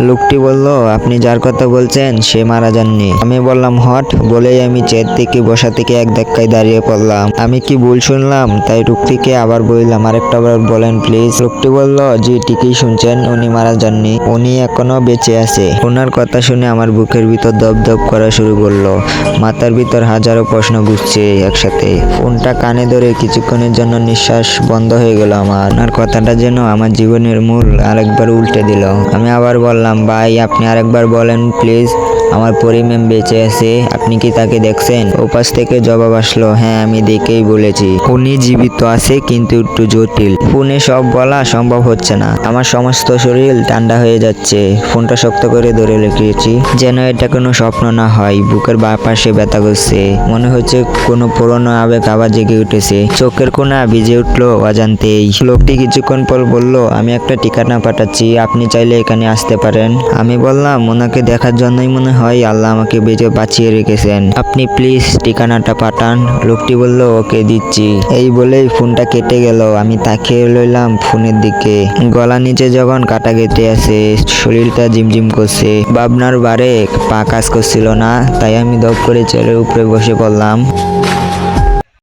লোকটি বলল, আপনি যার কথা বলছেন সে মারা যাননি। আমি বললাম, হট বলেই আমি চেয়ার থেকে বসা থেকে এক ধাক্কায় দাঁড়িয়ে পড়লাম। আমি কি ভুল শুনলাম? তাই লোকটিকে আবার বললাম, আরেকটা বার বলেন প্লিজ। লোকটি বলল, জি ঠিকই শুনছেন, উনি মারা যাননি, উনি এখনো বেঁচে আছে। ওনার কথা শুনে আমার বুকের ভিতর দপ দপ করা শুরু করলো। মাথার ভিতর হাজারো প্রশ্ন ঘুরছে একসাথে। ফোনটা কানে ধরে কিছুক্ষণের জন্য নিঃশ্বাস বন্ধ হয়ে গেল আমার। ওনার কথাটা যেন আমার জীবনের মূল আরেকবার উল্টে দিল। আমি আবার বললাম, ভাই আপনি আরেকবার বলেন প্লিজ, আমার পরি ম্যাম বেঁচে আছে, আপনি কি তাকে দেখছেন? ওপাশ থেকে জবাব আসলো, হ্যাঁ আমি দেখেই বলেছি, উনি জীবিত আছে কিন্তু একটু জটিল। ফোনে সব বলা সম্ভব হচ্ছে না। আমার সমস্ত শরীর ঠান্ডা হয়ে যাচ্ছে। ফোনটা শক্ত করে ধরে রেখেছি যেন এটা কোনো স্বপ্ন না হয়। বুকের বাঁ পাশে ব্যথা করছে, মনে হচ্ছে কোনো পুরনো আবেগ আবার জেগে উঠেছে। চোখের কোণা ভিজে উঠলো অজান্তেই। লোকটি কিছুক্ষণ পর বলল, আমি একটা ঠিকানা পাঠাচ্ছি, আপনি চাইলে এখানে আসতে পারেন। আমি বললাম, ওনাকে দেখার জন্যই মনে হয় আল্লাহ আমাকে বেঁচে বাঁচিয়ে রেখেছেন, আপনি প্লিজ ঠিকানাটা পাঠান। লোকটি বলল, ওকে দিচ্ছি। এই বলেই ফোনটা কেটে গেল। আমি তাকিয়ে রইলাম ফোনের দিকে। গলা নিচে যখন কাটা কেটে আছে, শরীরটা ঝিমঝিম করছে, ভাবনার বারে পা কাজ করছিল না। তাই আমি দপ করে চেয়ারের উপরে বসে পড়লাম।